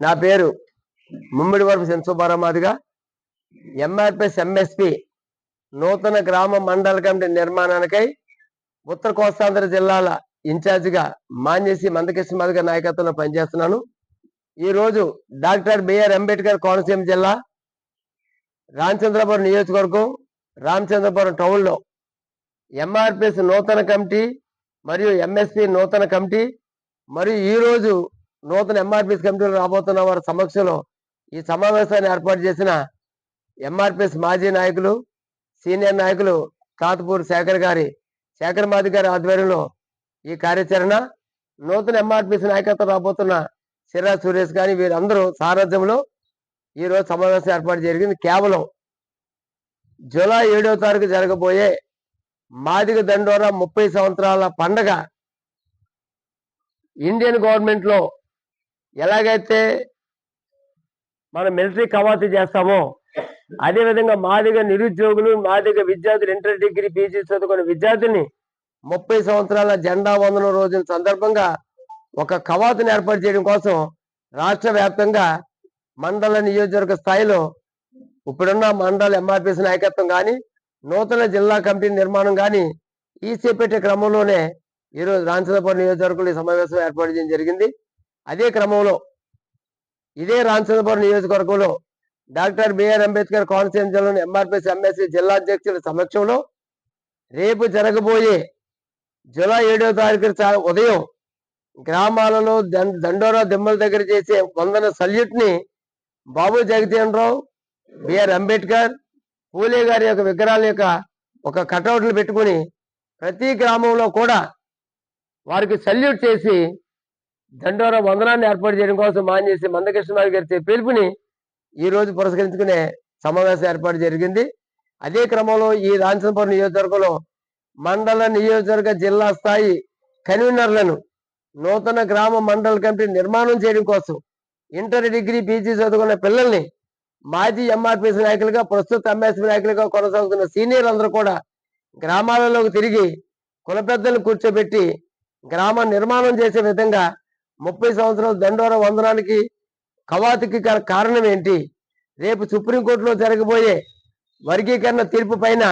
నా పేరు ముమ్మిడివరపు శంసుబారామాదిగా ఎంఆర్పిఎస్ ఎంఎస్పి నూతన గ్రామ మండల కమిటీ నిర్మాణానికై ఉత్తర కోస్తాంధ్ర జిల్లాల ఇన్ఛార్జిగా మాన్యసి మందకృష్ణమాదిగా నాయకత్వంలో పనిచేస్తున్నాను. ఈరోజు డాక్టర్ బిఆర్ అంబేద్కర్ కోనసీమ జిల్లా రామచంద్రపురం నియోజకవర్గం రామచంద్రపురం టౌన్లో ఎంఆర్పిఎస్ నూతన కమిటీ మరియు ఎంఎస్పి నూతన కమిటీ మరియు ఈరోజు నూతన ఎంఆర్పిఎస్ కమిటీలో రాబోతున్న వారి సమక్షంలో ఈ సమావేశాన్ని ఏర్పాటు చేసిన ఎంఆర్పిఎస్ మాజీ నాయకులు సీనియర్ నాయకులు కాతపూర్ శేఖర్ మాది గారి ఆధ్వర్యంలో ఈ కార్యాచరణ నూతన ఎంఆర్పిఎస్ నాయకత్వం రాబోతున్న సిరా సురేష్ గారి వీరందరూ సారథ్యంలో ఈరోజు సమావేశం ఏర్పాటు జరిగింది. కేవలం జూలై 7వ తారీఖు జరగబోయే మాదిగ దండోరా 30 సంవత్సరాల పండగ ఇండియన్ గవర్నమెంట్ లో ఎలాగైతే మనం మిలిటరీ కవాతు చేస్తామో అదేవిధంగా మాదిగ నిరుద్యోగులు మాదిగ విద్యార్థులు ఇంటర్ డిగ్రీ పీజీ చదువుకున్న విద్యార్థుల్ని 30 సంవత్సరాల జెండా వందనం రోజుల సందర్భంగా ఒక కవాతుని ఏర్పాటు చేయడం కోసం రాష్ట్ర వ్యాప్తంగా మండల నియోజకవర్గ స్థాయిలో ఇప్పుడున్న మండల ఎంఆర్పిఎస్ నాయకత్వం కానీ నూతన జిల్లా కమిటీ నిర్మాణం కానీ ఈ చేపట్టే క్రమంలోనే ఈరోజు రామచంద్రపురం నియోజకవర్గంలో ఈ సమావేశం ఏర్పాటు చేయడం జరిగింది. అదే క్రమంలో ఇదే రామచంద్రపురం నియోజకవర్గంలో డాక్టర్ బిఆర్ అంబేద్కర్ కోనసీమ జిల్లాలోని ఎంఆర్పిఎస్ ఎంఎస్సి జిల్లా అధ్యక్షుల సమక్షంలో రేపు జరగబోయే జూలై 7వ తారీఖు ఉదయం గ్రామాలలో దండోరా దిమ్మల దగ్గర చేసే వందన సల్యూట్ ని బాబు జగజీవన్ రావు, బిఆర్ అంబేద్కర్, పూలే గారి యొక్క విగ్రహాల యొక్క ఒక కటౌట్లు పెట్టుకుని ప్రతి గ్రామంలో కూడా వారికి సల్యూట్ చేసి దండోరా వందనాన్ని ఏర్పాటు చేయడం కోసం మాన్యసి మందకృష్ణమాది గారి పిలుపుని ఈ రోజు పురస్కరించుకునే సమావేశం ఏర్పాటు జరిగింది. అదే క్రమంలో ఈ రామచంద్రపురం నియోజకవర్గంలో మండల నియోజకవర్గ జిల్లా స్థాయి కన్వీనర్లను నూతన గ్రామ మండల కమిటీ నిర్మాణం చేయడం కోసం ఇంటర్ డిగ్రీ పీజీ చదువుకున్న పిల్లల్ని మాజీ ఎంఆర్పిఎస్ నాయకులుగా ప్రస్తుత ఎంఎస్పీ నాయకులుగా కొనసాగుతున్న సీనియర్ అందరూ కూడా గ్రామాలలోకి తిరిగి కుల పెద్దలను కూర్చోబెట్టి గ్రామ నిర్మాణం చేసే విధంగా 30 సంవత్సరాల దండోర వందనానికి కవాతుకి కారణం ఏంటి, రేపు సుప్రీంకోర్టులో జరగబోయే వర్గీకరణ తీర్పు పైన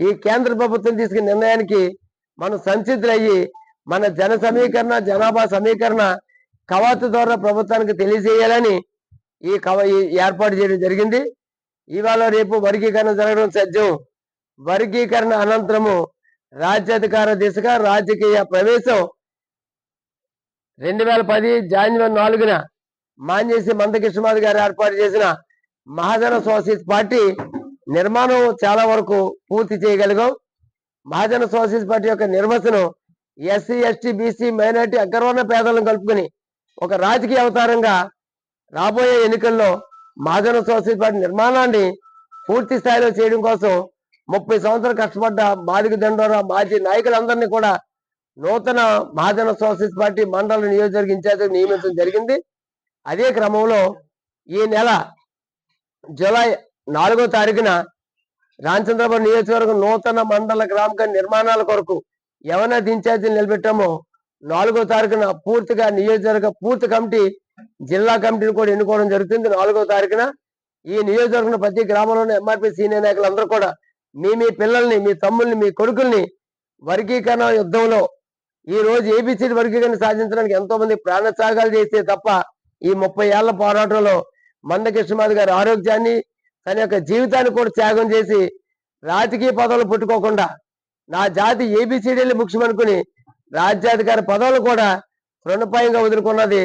ఈ కేంద్ర ప్రభుత్వం తీసుకున్న నిర్ణయానికి మనం సంసిద్ధులయ్యి మన జనాభా సమీకరణ కవాతు ద్వారా ప్రభుత్వానికి తెలియజేయాలని ఈ ఏర్పాటు చేయడం జరిగింది. ఇవాళ రేపు వర్గీకరణ జరగడం సత్యం. వర్గీకరణ అనంతరము రాజ్యాధికార దిశగా రాజకీయ ప్రవేశం 2010 జనవరి 4న మాన్యసి మందకృష్ణమాది గారు ఏర్పాటు చేసిన మహాజన సోషలిస్ట్ పార్టీ నిర్మాణం చాలా వరకు పూర్తి చేయగలిగాం. మహాజన సోషలిస్ట్ పార్టీ యొక్క నిర్వచనం ఎస్సీ ఎస్టీ బీసీ మైనార్టీ అగ్రవర్ణ పేదలను కలుపుకొని ఒక రాజకీయ అవతారంగా రాబోయే ఎన్నికల్లో మహాజన సోషలిస్ట్ పార్టీ నిర్మాణాన్ని పూర్తి స్థాయిలో చేయడం కోసం 30 సంవత్సరాలు కష్టపడ్డ మాదిగ దండోరా మాజీ నాయకులందరినీ కూడా నూతన మహాజన సోషలిస్ట్ పార్టీ మండల నియోజకవర్గ ఇన్ఛార్జిగా నియమించడం జరిగింది. అదే క్రమంలో ఈ నెల జూలై 4వ తారీఖున రామచంద్రపురం నియోజకవర్గం నూతన మండల గ్రామ నిర్మాణాల కొరకు ఎవరైనా ఇన్ఛార్జీలు నిలబెట్టామో 4వ తారీఖున పూర్తిగా నియోజకవర్గ పూర్తి కమిటీ జిల్లా కమిటీని కూడా ఎన్నుకోవడం జరుగుతుంది. 4వ తారీఖున ఈ నియోజకవర్గం ప్రతి గ్రామంలోని ఎంఆర్పీ సీనియర్ నాయకులు అందరూ కూడా మీ పిల్లల్ని, మీ తమ్ముల్ని, మీ కొడుకుల్ని వర్గీకరణ యుద్ధంలో ఈ రోజు ఏబిసిడి వర్గీకరణ సాధించడానికి ఎంతో మంది ప్రాణత్యాగాలు చేస్తే తప్ప ఈ 30 ఏళ్ల పోరాటంలో మందకృష్ణమాది గారి ఆరోగ్యాన్ని తన యొక్క జీవితాన్ని కూడా త్యాగం చేసి రాజకీయ పదవులు పుట్టుకోకుండా నా జాతి ఏబిసిడీలు ముఖ్యమనుకుని రాజ్యాధికార పదవులు కూడా తృణప్రాయంగా వదులుకున్నది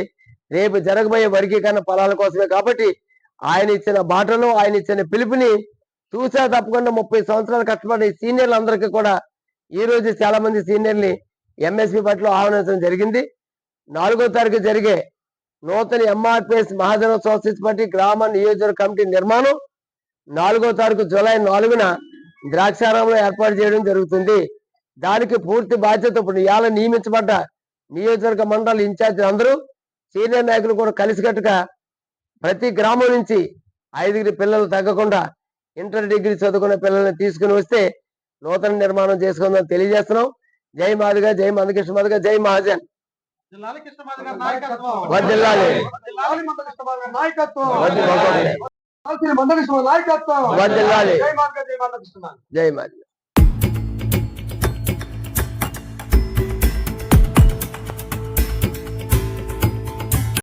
రేపు జరగబోయే వర్గీకరణ ఫలాల కోసమే. కాబట్టి ఆయన ఇచ్చిన బాటలో ఆయన ఇచ్చిన పిలుపుని చూసా తప్పకుండా 30 సంవత్సరాలు కష్టపడి సీనియర్లు అందరికీ కూడా ఈ రోజు చాలా మంది సీనియర్ని ఎంఎస్పీ పార్టీలో ఆహ్వానించడం జరిగింది. 4వ తారీఖు జరిగే నూతన ఎంఆర్పిఎస్ మహాజన సోషలిస్ట్ పార్టీ గ్రామ నియోజకవర్గ కమిటీ నిర్మాణం 4వ తారీఖు జూలై 4న ద్రాక్షారామంలో ఏర్పాటు చేయడం జరుగుతుంది. దానికి పూర్తి బాధ్యత ఇప్పుడు ఇవాళ నియమించబడ్డ నియోజకవర్గ మండల ఇన్ఛార్జీలు అందరూ సీనియర్ నాయకులు కూడా కలిసికట్టుగా ప్రతి గ్రామం నుంచి 5 పిల్లలు తగ్గకుండా ఇంటర్ డిగ్రీ చదువుకున్న పిల్లల్ని తీసుకుని వస్తే నూతన నిర్మాణం చేసుకుందని తెలియజేస్తున్నాం. జై మాదిగా, జై మందకృష్ణమాదిగా, జై మహాజన్. జిల్లాల కృష్ణమాది గారి నాయకత్వం. వర్ధిల్లాలి. మంద కృష్ణమాది గారి నాయకత్వం. వర్ధిల్లాలి. మంద కృష్ణ నాయకత్వం. వర్ధిల్లాలి. జై మాదిగ, జై మంద కృష్ణమాది. జై మాదిగ.